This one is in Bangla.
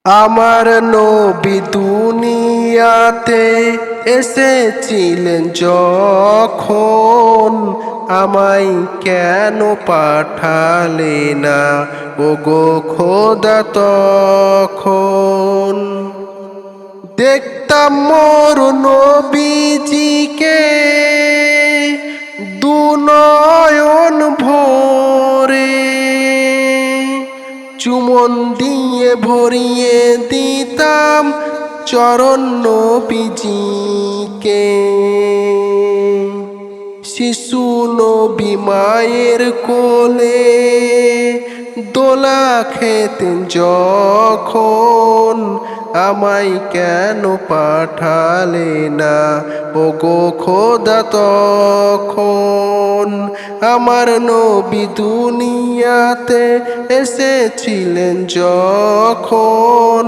আমার নবী দুনিয়াতে এসেছিলেন যখন, আমায় কেন পাঠালে না ওগো খোদা তখন? দেখতাম মোর নবীজিকে দুনয়ন ভরে, চুমন দিয়ে ভরিয়ে দিতাম চরণ নবীজিকে। শিশু নবী মায়ের কোলে দোলা খেতেন যখন, আমায় কেন পাঠালে না ওগো খোদা তখন? আমার নবী দুনিয়াতে এসেছিলেন যখন।